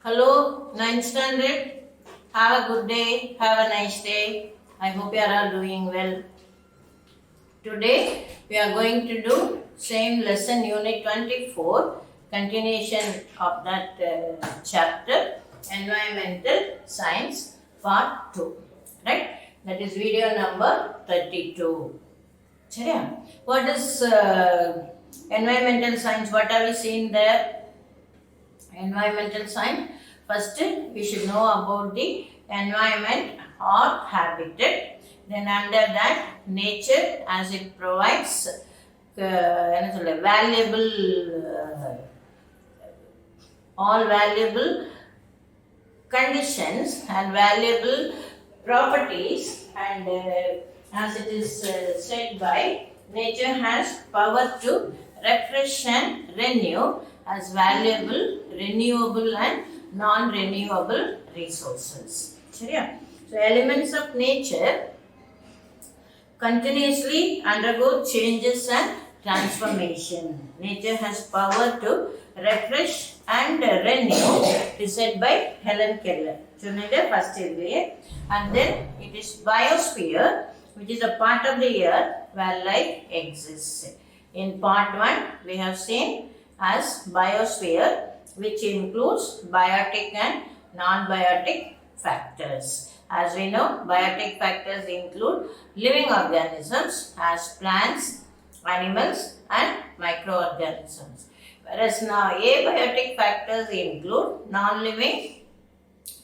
Hello, 9th standard. Have a good day. Have a nice day. I hope you are all doing well. Today we are going to do same lesson unit 24, continuation of that chapter, environmental science part 2. Right? That is video number 32. What is environmental science? What have we seen there? Environmental science. First, we should know about the environment or habitat. Then under that, nature as it provides valuable, all valuable conditions and valuable properties, and as it is said by, nature has power to refresh and renew as valuable, renewable and non-renewable resources. So elements of nature continuously undergo changes and transformation. Nature has power to refresh and renew, is said by Helen Keller. First area. And then it is biosphere, which is a part of the earth where life exists. In part 1, we have seen as biosphere, which includes biotic and non-biotic factors. As we know, biotic factors include living organisms as plants, animals and microorganisms. Whereas now abiotic factors include non-living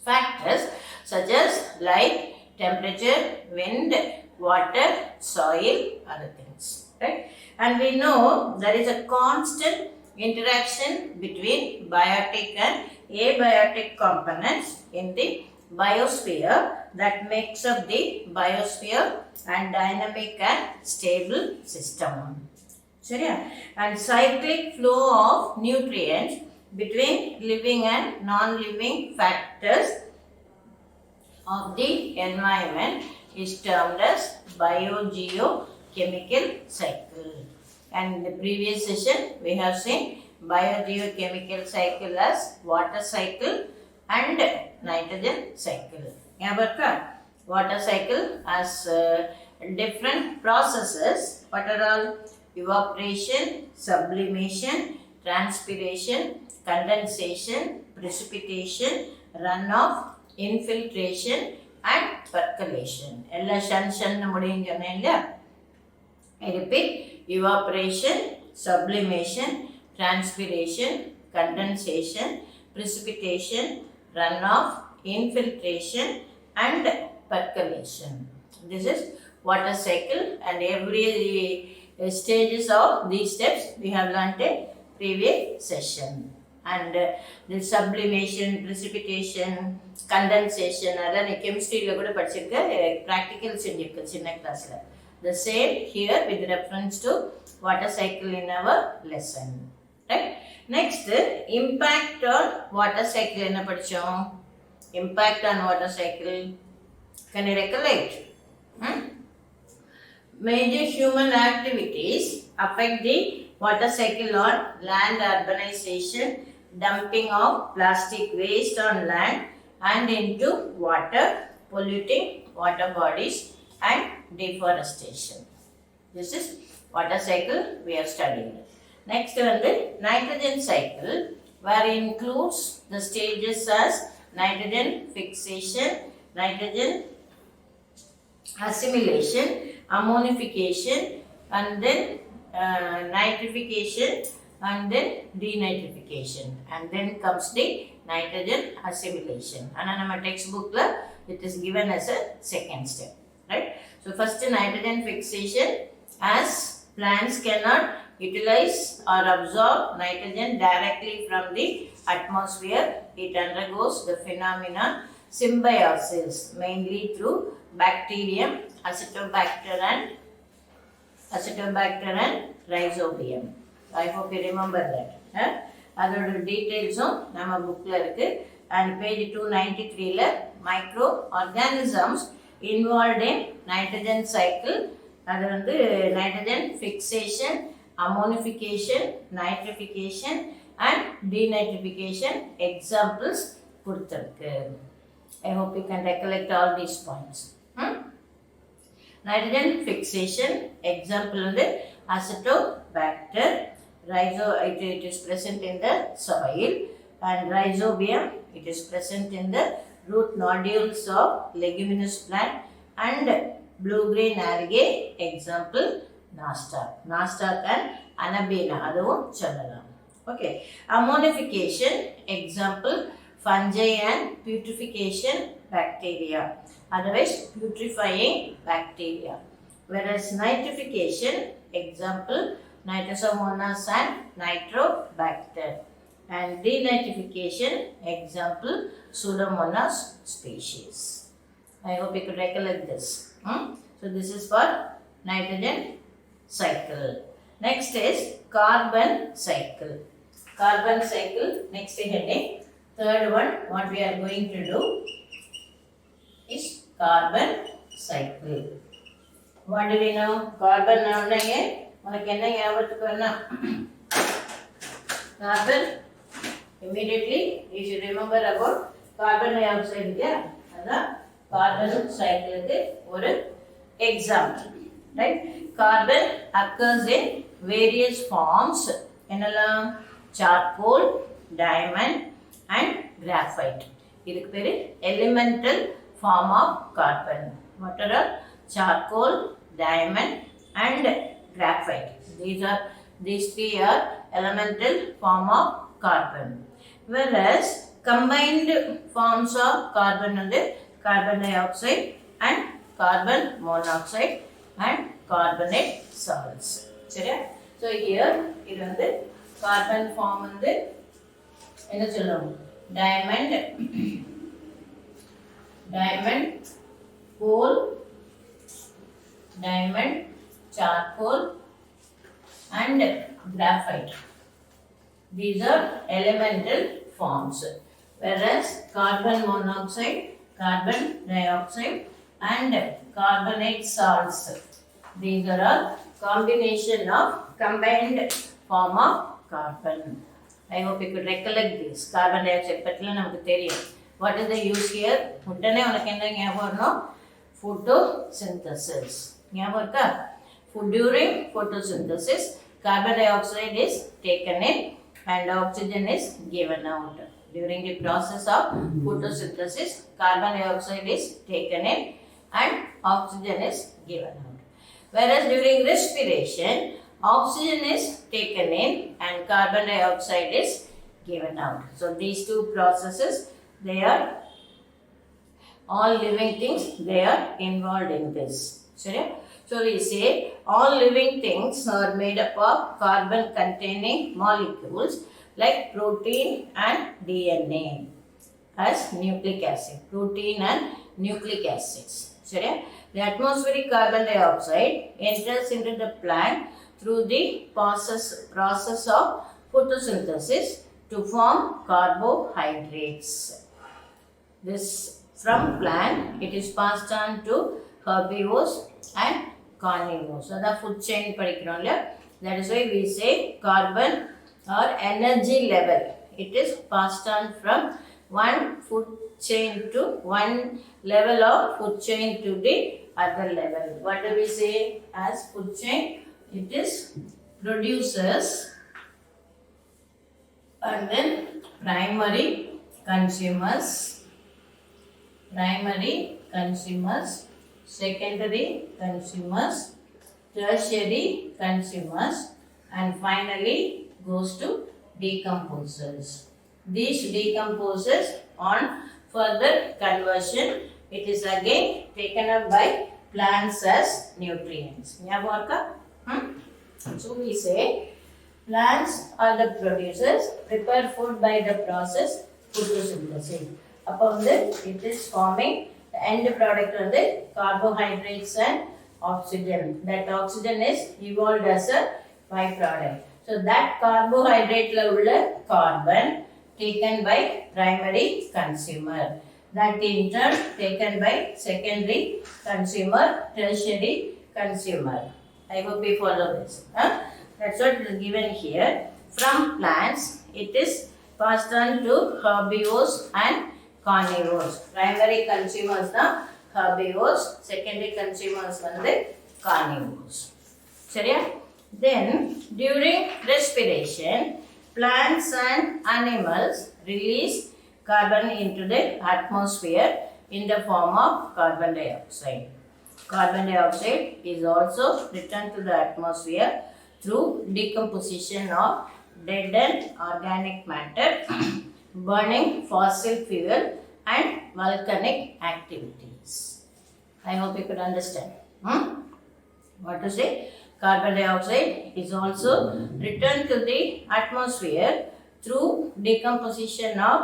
factors such as light, temperature, wind, water, soil, other things. Right? And we know there is a constant interaction between biotic and abiotic components in the biosphere that makes up the biosphere and dynamic and stable system. And cyclic flow of nutrients between living and non-living factors of the environment is termed as biogeochemical cycle. And in the previous session, we have seen biogeochemical cycle as water cycle and nitrogen cycle. Water cycle as different processes. What are all? Evaporation, sublimation, transpiration, condensation, precipitation, runoff, infiltration and percolation. I repeat, evaporation, sublimation, transpiration, condensation, precipitation, runoff, infiltration and percolation. This is water cycle, and every stages of these steps we have learnt in previous session. And the sublimation, precipitation, condensation, chemistry practicals in class. The same here with reference to water cycle in our lesson. Right? Next, impact on water cycle. Impact on water cycle. Can you recollect? Major human activities affect the water cycle on land: urbanization, dumping of plastic waste on land and into water, polluting water bodies and deforestation. This is water cycle we have studied. Next one, the nitrogen cycle, where it includes the stages as nitrogen fixation, nitrogen assimilation, ammonification, and then nitrification, and then denitrification, and then comes the nitrogen assimilation. And in our textbook it is given as a second step. Right? So first, nitrogen fixation, as plants cannot utilize or absorb nitrogen directly from the atmosphere, it undergoes the phenomenon symbiosis, mainly through bacterium, Acetobacter and Rhizobium. I hope you remember that. Other details on our book and page 293 microorganisms involved in nitrogen cycle, nitrogen fixation, ammonification, nitrification and denitrification. Examples: கொடுத்திருக்கு. I hope you can recollect all these points. Nitrogen fixation example வந்து Acetobacter. It is present in the soil, and Rhizobium, it is present in the root nodules of leguminous plant, and blue-green algae example Nostoc and Anabaena அதுவும் சொல்லலாம். Okay, ammonification example fungi and putrefaction bacteria, otherwise putrefying bacteria. Whereas nitrification example Nitrosomonas and Nitrobacter, and denitrification example Pseudomonas species. I hope you could recollect this. So this is for nitrogen cycle. Next is carbon cycle. Carbon cycle, next heading. Third one, what we are going to do is carbon cycle. What do we know? Carbon now உனக்கு என்ன ஞாபகத்துக்கு வரணும்? Carbon, immediately you should remember about carbon dioxide இல்லையா? அதான் carbon cycle ஒரு example. Right? Carbon occurs in various forms. என்னெல்லாம்? Charcoal, diamond and graphite. இதுக்கு பேரு elemental form of carbon. What are charcoal, diamond and graphite? These three are elemental form of carbon. Whereas combined forms of carbon are carbon dioxide and carbon monoxide and carbonate salts. சரியா? So here இது வந்து carbon form வந்து என்ன சொல்லுவோம்? Diamond, coal, diamond, charcoal and graphite. These are elemental forms. Whereas carbon monoxide, carbon dioxide and carbonate salts, these are all combination of combined form of carbon. I hope you could recollect this. Carbon dioxide பற்றில நமக்கு தெரியும். What is the use here? உடனே உனக்கு என்ன ஞாபகம் வரணும்? Photosynthesis. ஞாபகம் இருக்கா? During photosynthesis, carbon dioxide is taken in and oxygen is given out. During the process of photosynthesis, carbon dioxide is taken in and oxygen is given out. Whereas during respiration, oxygen is taken in and carbon dioxide is given out. So these two processes, they are all living things, they are involved in this. So we say all living things are made up of carbon containing molecules like protein and DNA as nucleic acid. Protein and nucleic acids. The atmospheric carbon dioxide enters into the plant through the process of photosynthesis to form carbohydrates. This from plant, it is passed on to herbivores and carnivores. So the food chain படிக்கிறோம் இல்லையா? That is why we say carbon or energy level. It is passed on from one food chain to one level of food chain to the other level. What do we say as food chain? It is producers and then primary consumers, secondary consumers, tertiary consumers, and finally goes to decomposers. These decomposers on further conversion, it is again taken up by plants as nutrients. So we say plants are the producers, prepare food by the process photosynthesis. Upon that, it is forming the end product of the carbohydrates and oxygen. That oxygen is evolved as a byproduct. So that carbohydrate level carbon taken by primary consumer. That in turn taken by secondary consumer, tertiary consumer. I hope you follow this. That's what is given here. From plants, it is passed on to herbivores and carnivores. Primary consumers தான் herbivores, secondary consumers வந்து carnivores. சரியா? Then during respiration, plants and animals release carbon into the atmosphere in the form of carbon dioxide. Carbon dioxide is also returned to the atmosphere through decomposition of dead and organic matter, burning fossil fuel and volcanic activities. I hope you could understand. What to say? Carbon dioxide is also returned to the atmosphere through decomposition of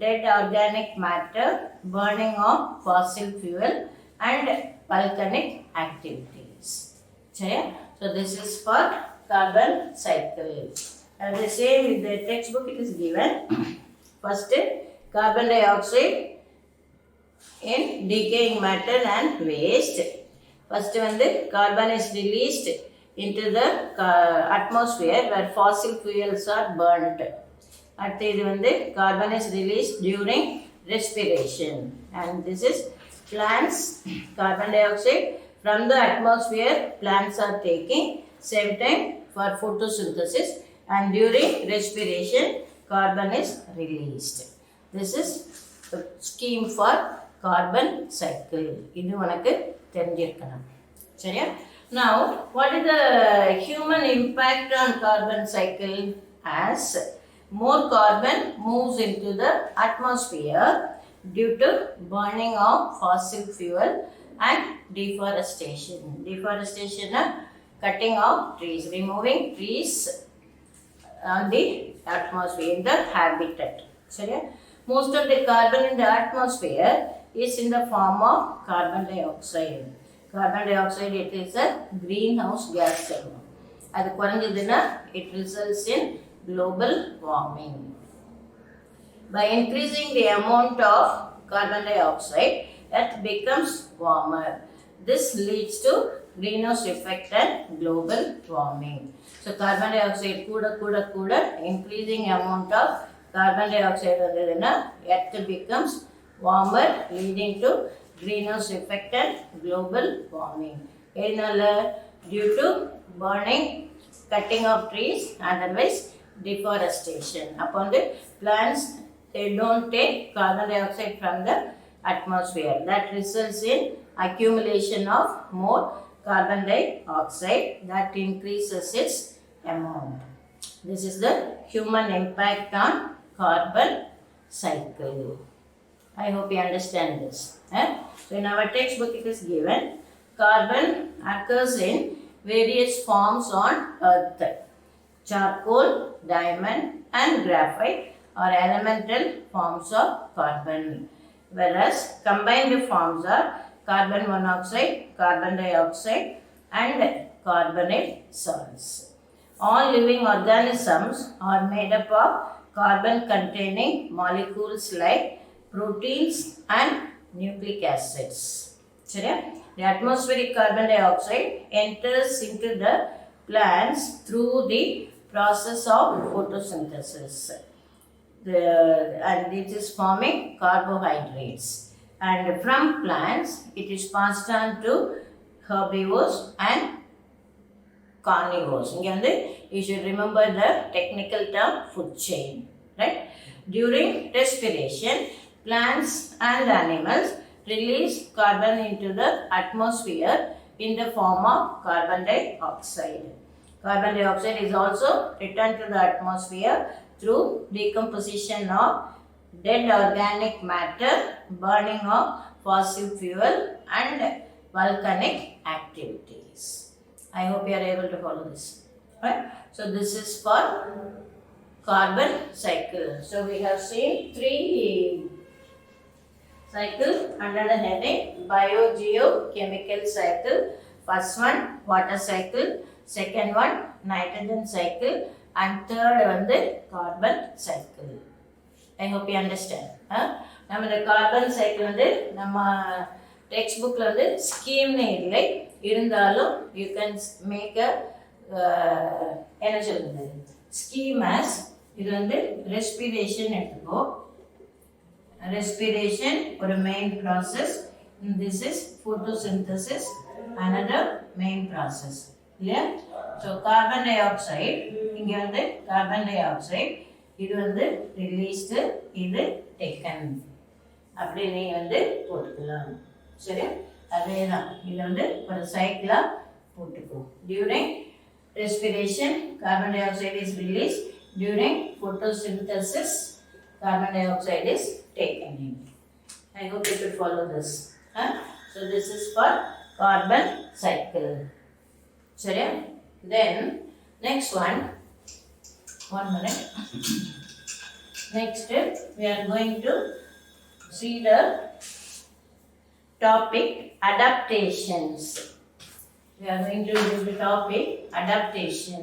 dead organic matter, burning of fossil fuel and volcanic activities. So this is for carbon cycle. As I say, with the textbook it is given. First, carbon dioxide in decaying matter and waste. First one, the carbon is released into the atmosphere where fossil fuels are burnt. அடுத்தது வந்து carbon is released during respiration, and this is plants. Carbon dioxide from the atmosphere plants are taking, same time for photosynthesis, and during respiration carbon is released. This is the scheme for carbon cycle. இது உனக்கு தெரிஞ்சிருக்கணும். சரியா? Now, what is the human impact on carbon cycle? As more carbon moves into the atmosphere due to burning of fossil fuel and deforestation. Deforestation is cutting of trees, removing trees on the atmosphere, in the habitat. Sorry? Most of the carbon in the atmosphere is in the form of carbon dioxide. Carbon dioxide, it is a greenhouse gas. அது குறைஞ்சதுன்னா it results in global warming. By increasing the amount of carbon dioxide, Earth becomes warmer. This leads to greenhouse effect and global warming. So carbon dioxide kuda increasing amount of carbon dioxide vadhuduna Earth becomes warmer, leading to greenhouse effect and global warming. Edinala due to burning, cutting of trees, otherwise deforestation. Upon the plants, they don't take carbon dioxide from the atmosphere. That results in accumulation of more carbon dioxide that increases its amount. This is the human impact on carbon cycle. I hope you understand this. So in our textbook it is given, carbon occurs in various forms on Earth. Charcoal, diamond and graphite are elemental forms of carbon, whereas combined forms are carbon monoxide, carbon dioxide and carbonate salts. All living organisms are made up of carbon containing molecules like proteins and nucleic acids. The atmospheric carbon dioxide enters into the plants through the process of photosynthesis, and it is forming carbohydrates. And from plants, it is passed on to herbivores and carnivores. You should remember the technical term food chain, right? During respiration, plants and animals release carbon into the atmosphere in the form of carbon dioxide. Carbon dioxide is also returned to the atmosphere through decomposition of dead organic matter, burning of fossil fuel and volcanic activities. I hope you are able to follow this. Right? So this is for carbon cycle. So we have seen 3 cycles under the heading biogeochemical cycle. First one, water cycle. Second one, nitrogen cycle. And third one, the carbon cycle. I hope you understand. நம்ம இந்த carbon cycle வந்து நம்ம text புக்கில் வந்து ஸ்கீம்னு இல்லை, இருந்தாலும் you can make a என்ன சொல்கிறது ஸ்கீம் ஆஸ். இது வந்து ரெஸ்பிரேஷன் எடுத்துக்கோ. respiration ஒரு main process. This is photosynthesis, another main process. Clear? So carbon dioxide, இங்க வந்து carbon dioxide, இது வந்து released, இது taken. அப்படி நீ வந்து போட்டுக்கலாம். சரி, அதே தான். இது வந்து ஒரு சைக்கிளா போட்டுக்கோ. During respiration, carbon dioxide is released. During photosynthesis, carbon dioxide is taken in. I hope you could follow this. So this is for carbon cycle. Sorry. Then next one minute. Next we are going to see the topic adaptations. We are going to do the topic adaptation.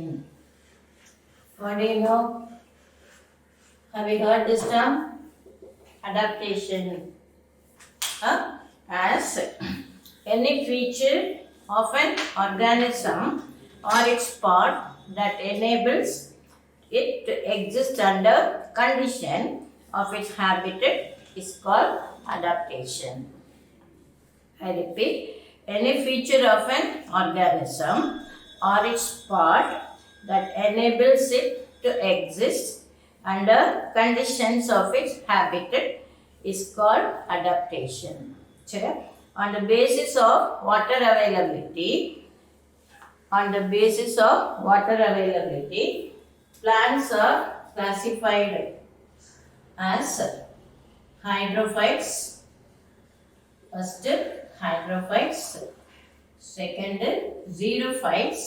What do you know? Have you heard this term? Adaptation. As any feature of an organism or its part that enables it to exist under condition of its habitat is called adaptation. I repeat, any feature of an organism or its part that enables it to exist under conditions of its habitat is called adaptation. Sure? On the basis of water availability, plants are classified as hydrophytes. First, hydrophytes. Second, xerophytes.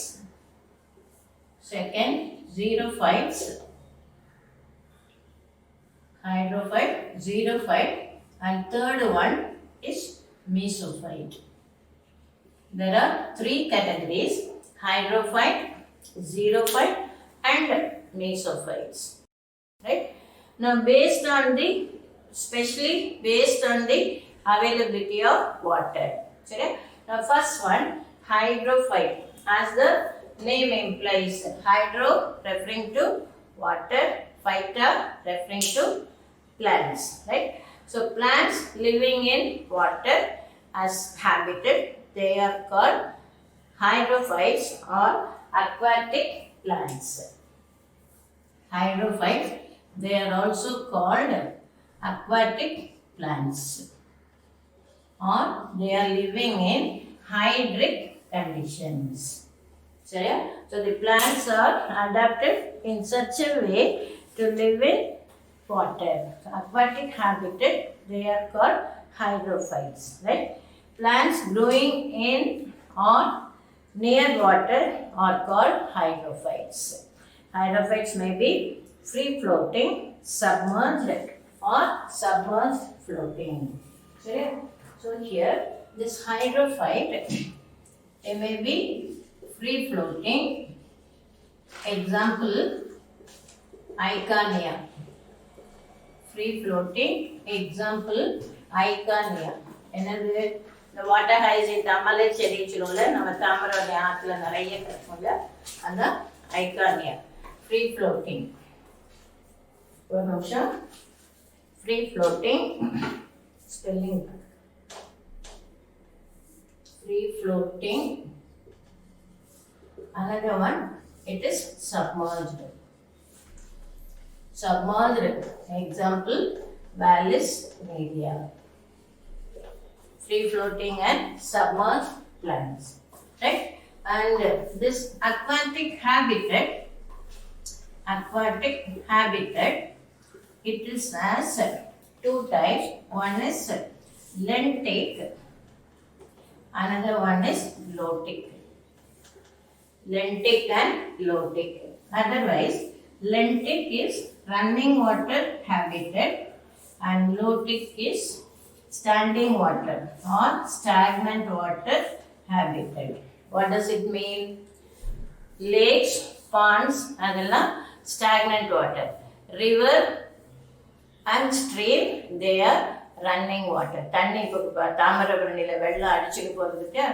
Hydrophyte, xerophyte, and third one is mesophyte. There are three categories: hydrophyte, xerophyte, and mesophytes. Right? Now, especially based on the availability of water. Okay? Now, first one, hydrophyte. As the name implies, hydro referring to water, phyta referring to plants, right? So plants living in water as habitat, they are called hydrophytes or aquatic plants. Hydrophytes, they are also called aquatic plants, or they are living in hydric conditions. So the plants are adapted in such a way to live in water. So aquatic habitat, they are called hydrophytes, right? Plants growing in or near water are called hydrophytes. Hydrophytes may be free floating, submerged, or submerged floating. So here, this hydrophyte, it may be free floating. Example, Icania. Free floating. Example, Icania. என்னது இந்த water hygiene தாமரை செடி சொல்லுவோம்ல, நம்ம தாமரை ஆற்றுல நிறைய கிடைக்கும்ல, அதான் ஐகானியா. Free floating. ஒரு நிமிஷம். Free floating spelling. Free floating. Another one, it is submerged. Example, Vallis media. Free floating and submerged plants, right? And this aquatic habitat, it is as two types. One is lentic, another one is lotic. Lentic and lotic. Otherwise, lentic is running water habitat and lotic is standing water or stagnant water habitat. What does it mean? Lakes, ponds, adella stagnant water. River and stream, they are running water. தண்ணி இப்போ தாமிரபரணியில் வெள்ளம் அடிச்சுட்டு போகிறதுக்கு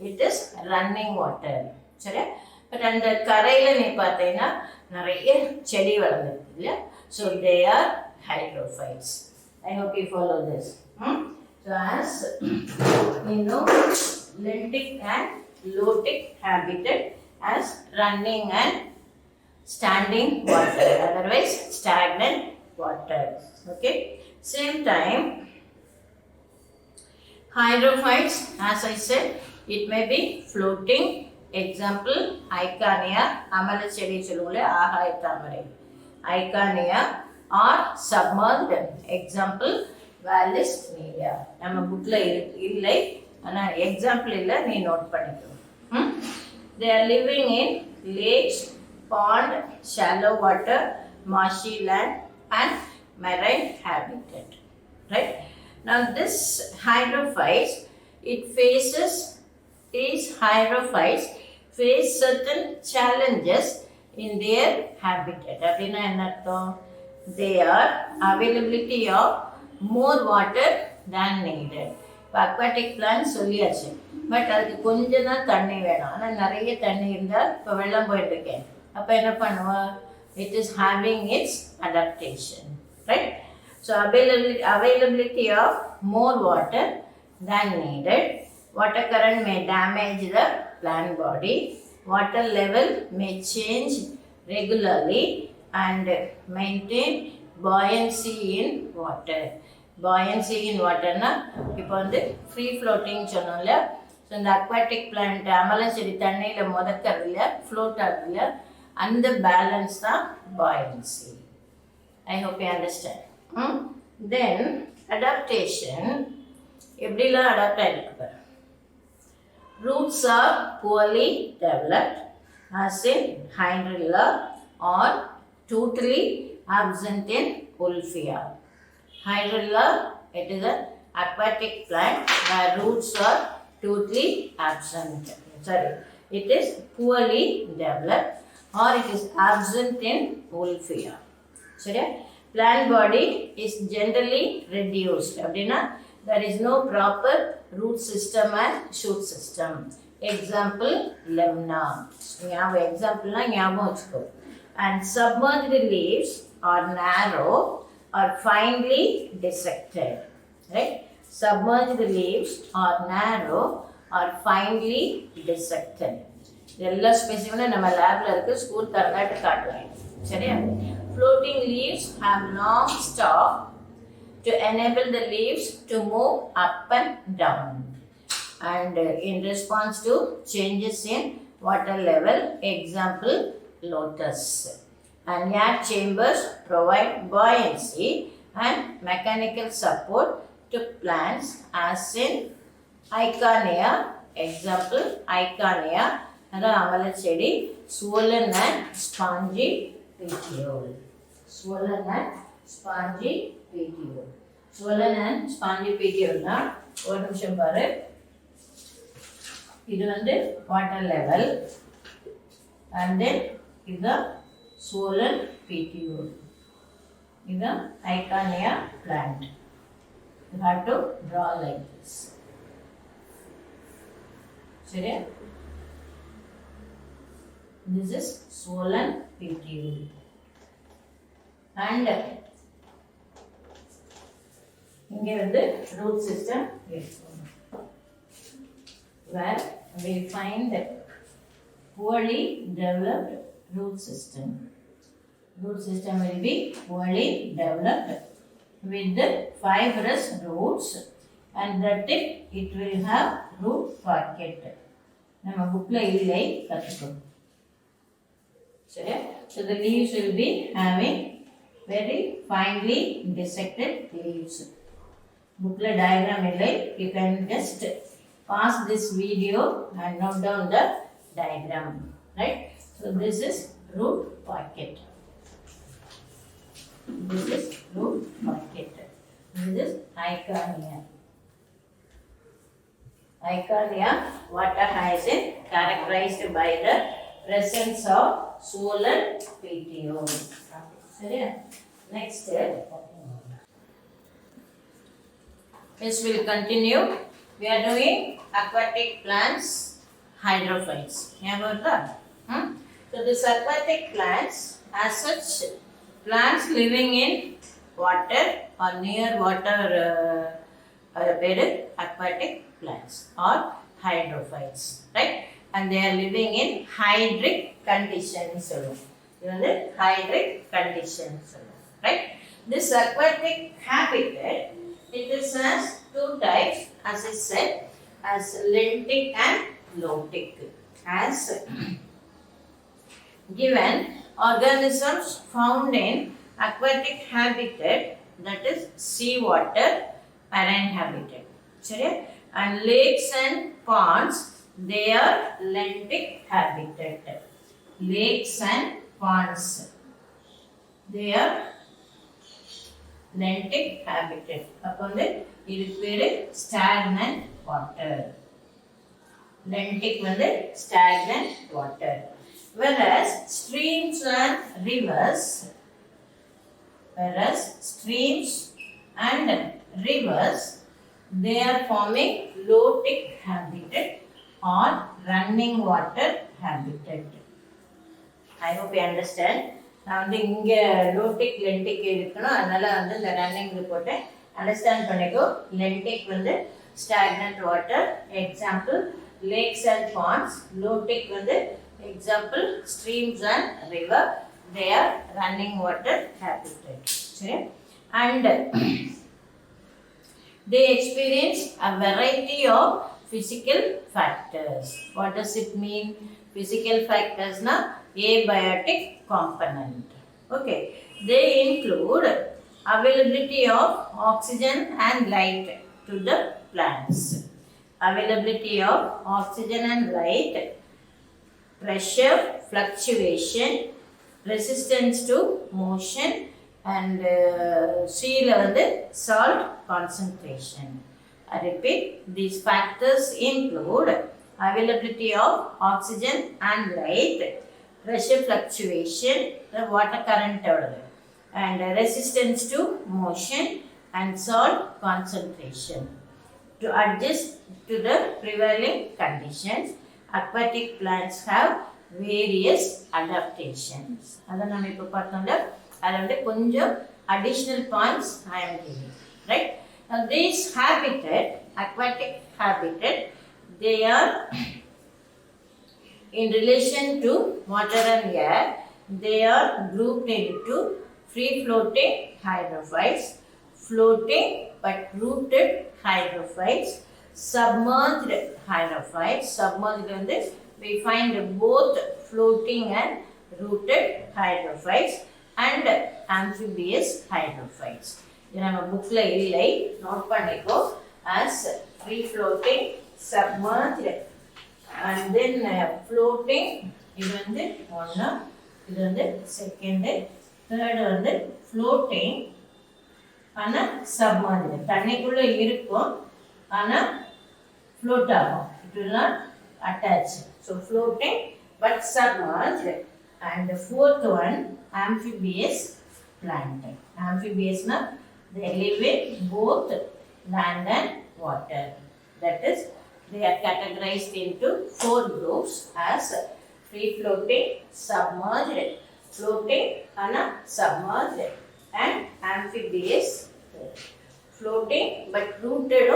it is running water. சரி, but அந்த கரையில் நீ பார்த்தீங்கன்னா நிறைய செடி வளர்ந்துருக்கு இல்லையா? So they are hydrophytes. I hope you follow this. So as you know, lentic and lotic habitat as running and standing water, otherwise stagnant water. Okay. Same time, hydrophytes, as I said, it may be floating. Example, Icania, Amalachedi Chulule, Ahai Tamare. Icania or submerged. Example, Vallis media. நம்ம புக்ல இல்லை ஆனா example இல்ல நீ note பண்ணிக்கோ. They are living in lakes, pond, shallow water, marshy land and marine habitat. Right? Now this hydrophytes, these hydrophytes face certain challenges in their habitat. அப்படின்னா என்ன அர்த்தம்? They are availability of more water than needed. இப்போ aquatic plants சொல்லியாச்சு, but அதுக்கு கொஞ்சம் தான் தண்ணி வேணும். ஆனால் நிறைய தண்ணி இருந்தால் இப்போ வெள்ளம் போயிட்டு இருக்கேன், அப்போ என்ன பண்ணுவோம்? It is having its adaptation, right? So availability of more water than needed. Water current may damage the plant body. Water level may change regularly and maintain buoyancy in water. Buoyancy in water na இப்போ வந்து free floating சொன்னோம் இல்லையா? So இந்த aquatic plant அமலம் செடி தண்ணியில் முதக்கிறது இல்லையா, float ஆகுது இல்லையா, அந்த பேலன்ஸ் தான் buoyancy. I hope you understand. Then adaptation, எப்படிலாம் அடாப்ட் ஆகிருக்கு பாரு. Roots are poorly developed, as in hydrilla, or totally absent in Wolffia. Hydrilla, it is an aquatic plant where roots are totally absent. Sorry, it is poorly developed or it is absent in Wolffia. Sorry, plant body is generally reduced. அப்படின்னா there is no proper root system and shoot system. Example, lemna. Example ஞாபகம் வச்சுக்கோ. And submerged leaves are narrow or finely dissected. Right? Submerged leaves are narrow or finely dissected. எல்லா ஸ்பெசிஃபிக்காக நம்ம லேப்ல இருக்கு, school தரங்காட்டு காட்டுவேன். சரியா? Floating leaves have long stalk to enable the leaves to move up and down, and in response to changes in water level. Example, lotus. And air chambers provide buoyancy and mechanical support to plants, as in Icania. Example, Icania, அதான் அமலச்செடி, swollen and spongy petiole. Swollen and spongy petiole. Swollen and spongy petiole na ஒரு நிமிஷம் பாரு. இது வந்து water level and then இது swollen petiole. இது Icania plant. You have to draw like this. சரியா? This is swollen petiole. And இங்கே வந்து root system இருக்கும், where we find poorly developed root system. Root system will be poorly developed with the fibrous roots, and that it will have root pocket. நம்ம புக்ல இல்லை, கற்றுக்கோ. சரியா? So the leaves will be having very finely dissected leaves. Booklet diagram illai, you can just pause this video and note down the diagram, right? So this is root pocket. This is root pocket. This is Icania. Icania water hyacinth characterized by the presence of swollen petiole. சரியா? Next, this will continue. We are doing aquatic plants, hydrophytes. So these aquatic plants, as such, plants living in water or near water aquatic plants or hydrophytes, right? And they are living in hydric conditions. Hydric conditions, right? This aquatic habitat, it is has two types, as I said, as lentic and lotic. As given, organisms found in aquatic habitat, that is seawater marine habitat, and lakes and ponds, they are lentic habitat. Lakes and ponds, they are lentic habitat. அப்போ இதுக்கு பேரு stagnant water. Lentic stagnant water. Whereas streams and rivers, they are forming lotic habitat or running water habitat. I hope you understand. நான் இங்க லோட்டிக் லென்டிக் இருக்கணும், அதனால இந்த running போட்டு understand பண்ணிக்கோ. Lentic stagnant water, example lakes and ponds. Lotic example streams and river, they are running water habitat, and they experience a variety of physical factors. What does it mean? Physical factors na abiotic component. Okay, they include availability of oxygen and light to the plants, availability of oxygen and light, pressure fluctuation, resistance to motion, and seal salt concentration. I repeat, these factors include availability of oxygen and light, pressure fluctuation, the water current, and resistance to motion and salt concentration. To adjust to the prevailing conditions, aquatic plants have various adaptations. Adha namu ipo paarthomla, adha konjam additional points I am giving, right? Now this habitat, aquatic habitat, they are in relation to water and air. They are grouped into free floating hydrophytes, floating but rooted hydrophytes, submerged hydrophytes. Submerged we find both floating and rooted hydrophytes, and amphibious hydrophytes. இது நம்ம bookல இல்லை, note பண்ணிக்கோ. As free floating, submerged, and then floating, இது ஒன்று, இது second, third floating ஆனா submerged, தண்ணிக்குள்ள இருக்கும் ஆனா float ஆகும். It will not attach. So floating but submerged. And the fourth one, amphibious plant. Amphibious na, they live in both land and water. That is, they are categorized into 4 groups as free floating, submerged, floating and submerged, and amphibious, floating but rooted.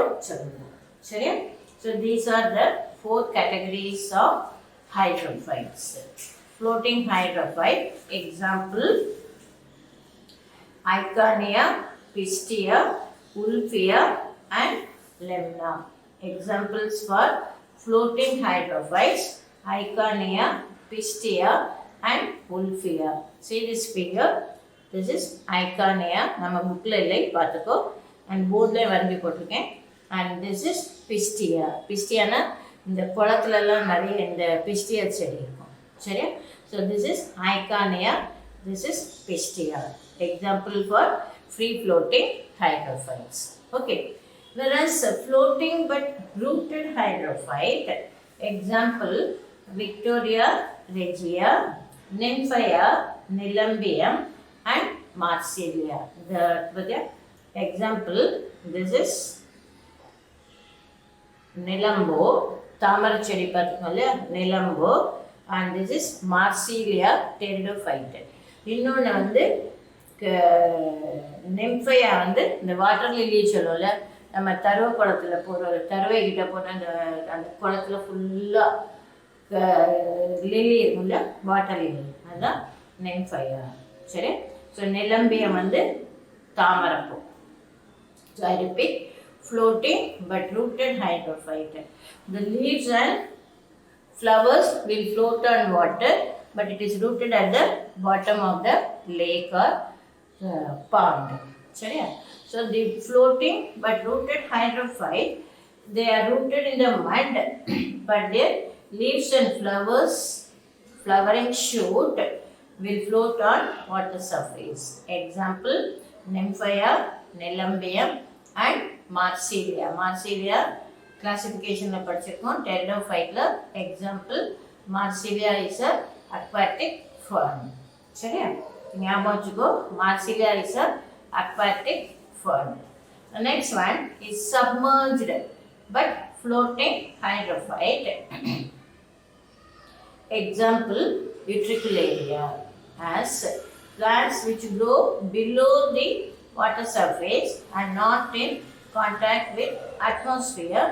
So these are the 4 categories of hydrophytes. Floating hydrophyte, example Icania, Pistia, Ulfia, and Lemna. Examples for floating hydrophytes, Icania, Pistia, and Ulfia. See this figure? This is Icania. நம்ம bookல இல்லை, பார்த்துக்கோ. And boardல வரைஞ்சி போட்டிருக்கேன். And this is Pistia. Pistiana, இந்த குளத்துலலாம் நிறைய இந்த Pistia செடி இருக்கும், சரியா? So this is Icania, this is Pistia. Example for free floating hydrophytes. Okay. Whereas floating but rooted hydrophyte, example Victoria regia, Nymphia, Nelumbium, and Marsilia. The example, this is Nelumbo, தாமரை செடி பார்த்துக்கோங்க இல்லையா, நிலம்போ, and this is Marsilia pteridophyte. இன்னொன்று நிம்ஃபையா வந்து இந்த water lily சொல்லுவோம்ல, நம்ம தருவ குளத்தில் போகிற தருவை கிட்ட போன அந்த அந்த குளத்தில் ஃபுல்லாக லில்லி இருக்கும்ல, வாட்டர் லில்லி, அதுதான் நிம்ஃபையா. சரி. ஸோ நிலம்பியம் வந்து தாமரைப்பூ. So I repeat, floating but rooted hydrophyte. The leaves and flowers will float on water, but it is rooted at the bottom of the lake or pond. சரியா? So the floating but rooted hydrophyte, they are rooted in the mud, but their leaves and flowers, flowering shoot, will float on water surface. Example, Nymphaea, Nelumbium and Marsilia. Marsilia classification படிச்சிருக்கோம் pteridophyte. Example, Marsilia is a aquatic fern. சரியா? ஞாபகம் வச்சுக்கோ, Marsilia is a aquatic fern. The next one is submerged but floating hydrophyte. Example, Utricularia. As plants which grow below the water surface and not in contact with atmosphere,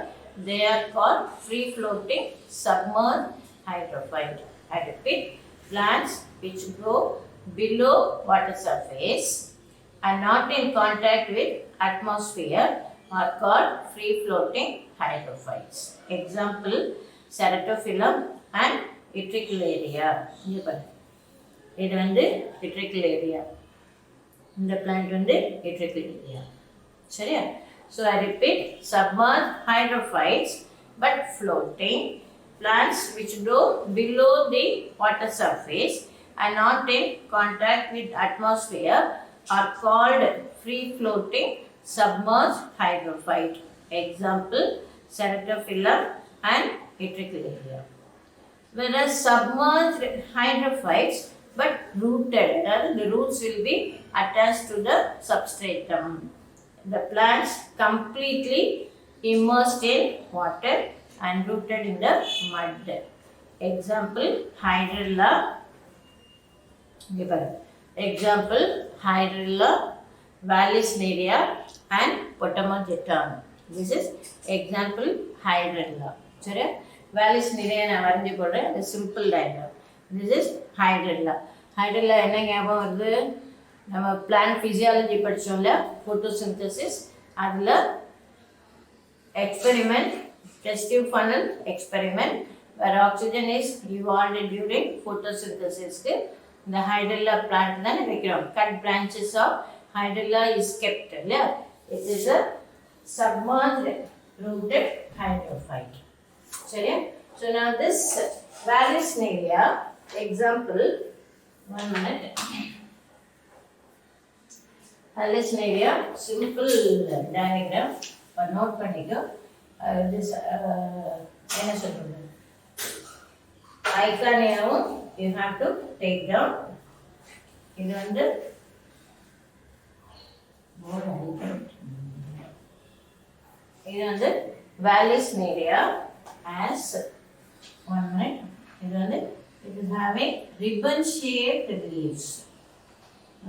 they are called free floating submerged hydrophyte. I repeat, plants which grow below water surface and not in contact with atmosphere are called free floating hydrophytes. Example, Ceratophyllum and Utricularia. இது வந்து Utricularia. இந்த plant வந்து Utricularia. சரியா? So I repeat, submerged hydrophytes but floating, plants which grow below the water surface and not in contact with atmosphere are called free floating submerged hydrophyte. Example, Ceratophyllum and Utricularia. Whereas submerged hydrophytes but rooted, the roots will be attached to the substratum. The plants completely immersed in water and rooted in the mud. Example, Hydrilla. Example, Hydrilla, Vallisneria and Potamogeton. This is example, Hydrilla. Sorry, Vallisneria நான் வரைஞ்சி போடுறேன். The simple diagram. This is Hydrilla. Hydrilla என்ன ஞாபகம் வருது? நம்ம plant physiology படித்தோம்ல, photosynthesis, அதில் experiment, test tube funnel experiment, வேறு ஆக்சிஜன் இஸ் இவால்வ்டு டியூரிங் ஃபோட்டோசிந்தசிஸ்க்கு இந்த ஹைட்ரில்லா பிளான்ட் தான் வைக்கிறோம். Cut branches of hydrilla is kept இல்லையா? It is a submerged rooted hydrophyte. சரியா? ஸோ நான் this Vallisneria example, 1 minute. Vallisneria simple diagram, but note பண்ணிக்கோ. This என்ன சொல்றது, ஐகானியாவும் you have to take down. இது வந்து இது வந்து Vallisneria as 1 minute. இது வந்து it is having ribbon shaped leaves.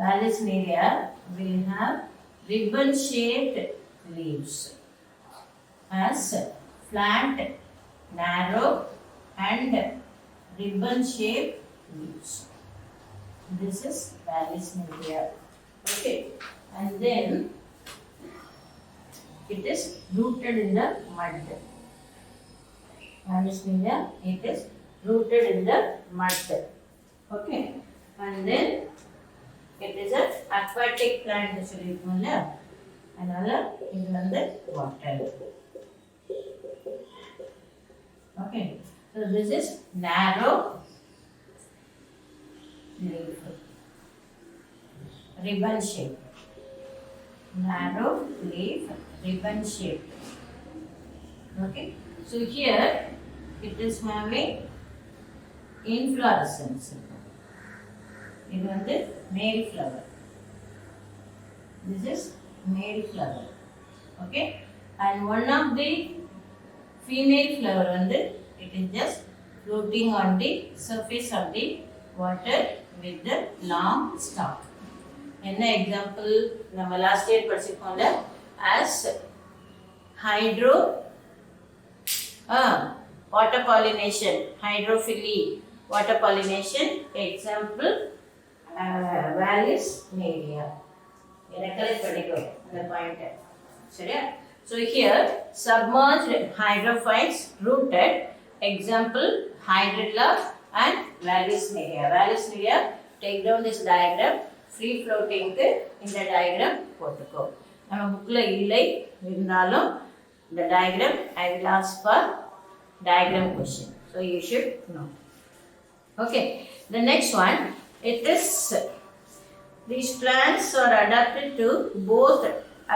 Vallisneria will have ribbon shaped leaves as flat, narrow and ribbon shaped leaves. This is Vallisneria. Okay, and then it is rooted in the mud. Vallisneria, it is rooted in the mud. Okay, and then it is an aquatic plant சொல்லிருக்கோம்ல, அதனால இது வந்து water. Okay, so this is narrow leaf, ribbon shape. Narrow leaf, ribbon shape. Okay, so here it is having inflorescence. இது வந்து male flower. This is male flower. Okay, and one of the female flower வந்து it is just floating on the surface of the water with the long stalk. என்ன example நம்ம last year படிச்சிருக்கோம்ல as hydro water pollination, hydrophily, water pollination, example vallis nerea. recollect பண்ணிக்கோ அந்த point சரியா. So here submerged hydrophytes rooted, example hydrilla and vallis nerea. Vallis nerea, take down this diagram, free floating க்கு இந்த diagram போட்டுக்கோ. நம்ம புக்ல இல்லை இருந்தாலும் the diagram I will ask for diagram question, so you should know. Okay, the next one, it is these plants are adapted to both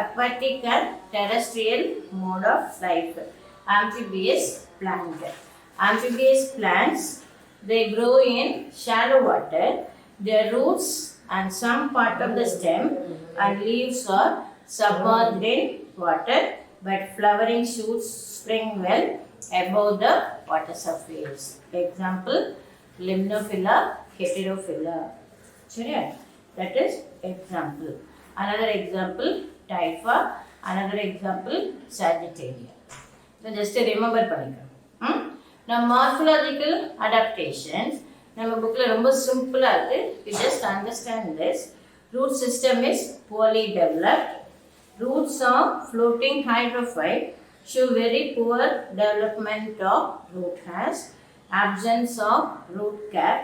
aquatic and terrestrial mode of life. Amphibious plant. Amphibious plants, they grow in shallow water. Their roots and some part of the stem and leaves are submerged in water, but flowering shoots spring well above the water surface. Example, Limnophila, Heterophila. சரியா? That is example. Another example, Typha. Another example, Sagittaria. So just remember பண்ணிக்கோ. Now morphological adaptations. நம்ம புக்ல ரொம்ப சிம்பிளா இருக்கு. You just understand this. Root system is poorly developed. Roots of floating hydrophyte show very poor development of root hairs, absence of root cap.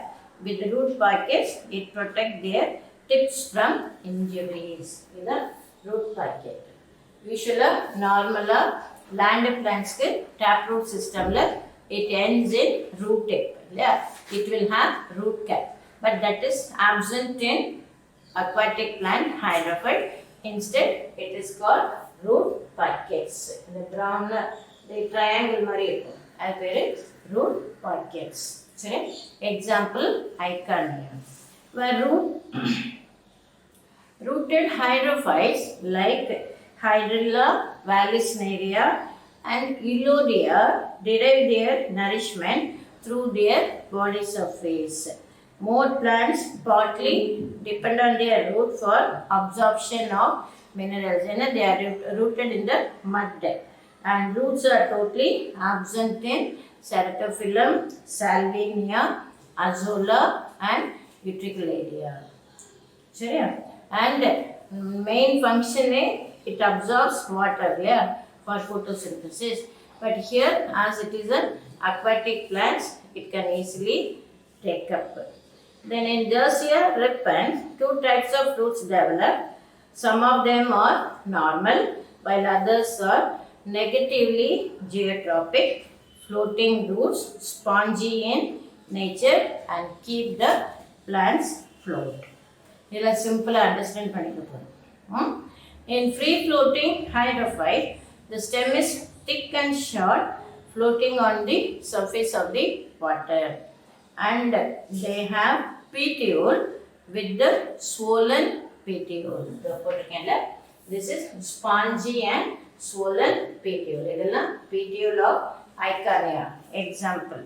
With root packets, it protects their tips from injuries. This is root packet. Usually, normal land plants ke taproot system la it ends in root tip. Yeah, it will have root cap, but that is absent in aquatic plant hydrophyte. Instead, it is called root packets. The brown, the triangle mari irukkum. Adu peru root packets. Seri? Example, Icania. Where rooted hydrophytes like Hydrilla, Vallis nerea and Elodia derive their nourishment through their body surface. More plants partly depend on their root for absorption of minerals. They are rooted in the mud, and roots are totally absent in Ceratophyllum, Salvinia, Azolla and Utricularia. And main function is it absorbs water for photosynthesis. But here, as it is an aquatic plants, it can easily take up. Then in Dersia repens, two types of roots develop. Some of them are normal, while others are negatively geotropic. Floating roots, spongy in nature and keep the plants float. This is simple understand panikapom. In free floating hydrophyte, the stem is thick and short, floating on the surface of the water. And they have petiole with the swollen petiole. This is spongy and swollen petiole. This is petiole of Icania. Example.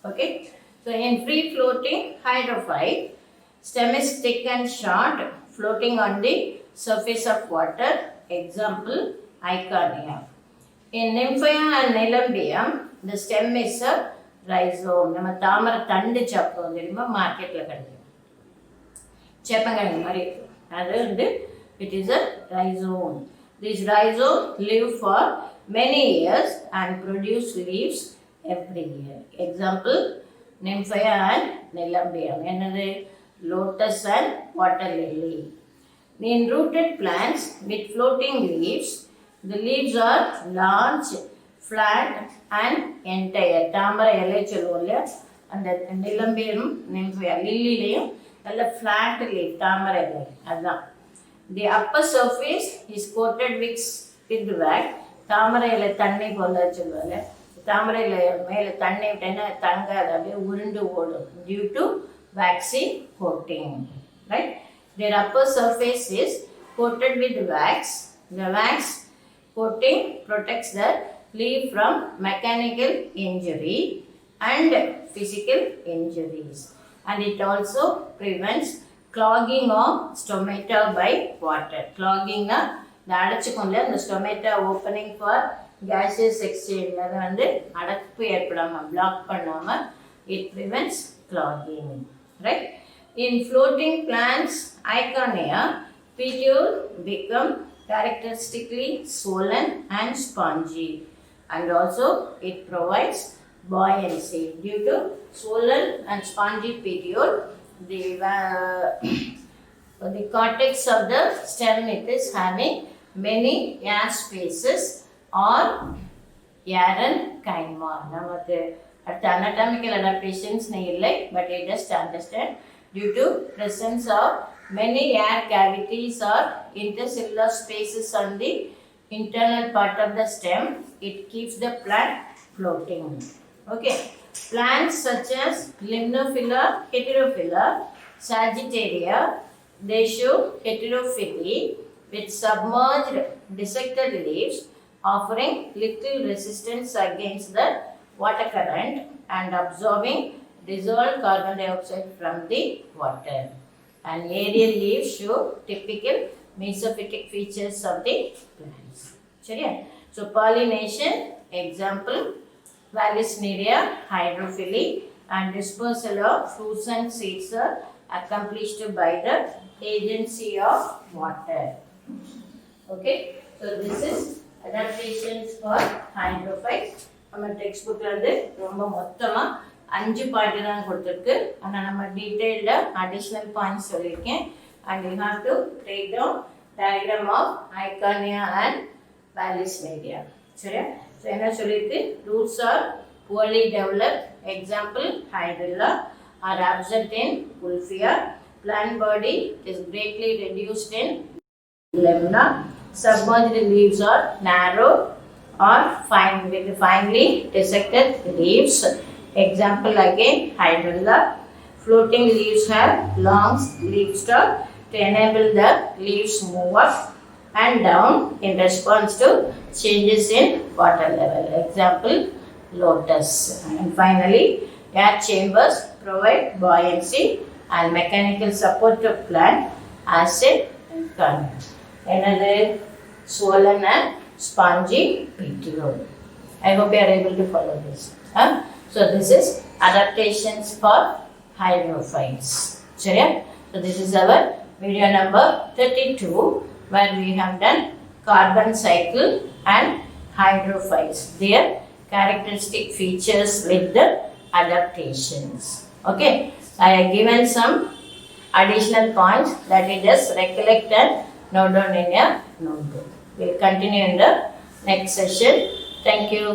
Okay. So in free floating hydrophyte, stem is thick and short, floating on the surface of water. Example, Icania. In Nymphea and Nelumbium, the stem is a rhizome. நம்ம தாமரை தண்டு சாப்பிடுவோம் தெரியுமா, மார்க்கெட்டில் கிடைக்கும், சேப்பங்கிழங்கு மாதிரி இருக்கும், அது வந்து it is a rhizome. These rhizomes live for many years and produce leaves every year. Example, Nymphea and Nelumbium. என்னது, lotus and water lily. In rooted plants with floating leaves, the leaves are large, flat and entire. தாமரை இலை சொல்லுவோம் இல்லையா, அந்த நிலம்பியும் நிம்ஃபியா லில்லிலையும் நல்ல flat leave தாமரை இலை அதுதான். The upper surface is coated with wax. தாமரை இலை தண்ணி போல சொல்லுவாங்க, தாமரை இலை மேலே தண்ணி விட்டேன்னா தங்காது, அப்படியே உருண்டு ஓடும் due to waxy coating. Right? Their upper surface is coated with wax. The wax coating protects the leaf from mechanical injury and physical injuries, and it also prevents clogging of stomata by water. Clogging the அடைச்சிக்கொண்டு அந்த stomata opening for gaseous exchange அது வந்து அடைப்பு ஏற்படாமல் block பண்ணாமல் it prevents clogging, right? In floating plants Eichhornia, petiole become characteristically swollen and spongy, and also it provides buoyancy. Due to swollen and spongy petiole, the cortex of the stem it is having many air spaces or parenchyma. நமக்கு அடுத்த anatomical adaptations இல்லை, but you just understand due to presence of many air cavities or intercellular spaces on the internal part of the stem, it keeps the plant floating. Okay, plants such as Limnophila, Heterophila, Sagittaria, they show heterophyty with submerged dissected leaves offering little resistance against the water current and absorbing dissolved carbon dioxide from the water. And aerial leaves show typical mesophytic features of the plants. So pollination, example, Vallisneria hydrophily, and dispersal of fruits and seeds are accomplished by the agency of water. Okay, so this is adaptations for hydrophytes. நம்ம text புக்ல இருந்து ரொம்ப மொத்தமா 5 point தான் கொடுத்திருக்கு. ஆனா நம்ம டீடைல்டா additional points சொல்லிருக்கேன். And you have to take down diagram of Eichhornia and Vallisneria. சரியா? So என்ன சொல்லிருக்கு? Roots are poorly developed. Example, hydrilla are absent in Wolffia. Plant body is greatly reduced in Lemna. Submerged leaves are narrow or fine with finely dissected leaves. Example again, hydrilla. Floating leaves have long leaf stalk to enable the leaves move up and down in response to changes in water level. Example, lotus. And finally, air chambers provide buoyancy and mechanical support to plant as a current. Another swollen and spongy petiole. I hope you are able to follow this. So this is adaptations for hydrophytes. So this is our video number 32, where we have done carbon cycle and hydrophytes, their characteristic features with the adaptations. Okay, I have given some additional points that you just recollect and note down in your notebook. We will continue in the next session. Thank you.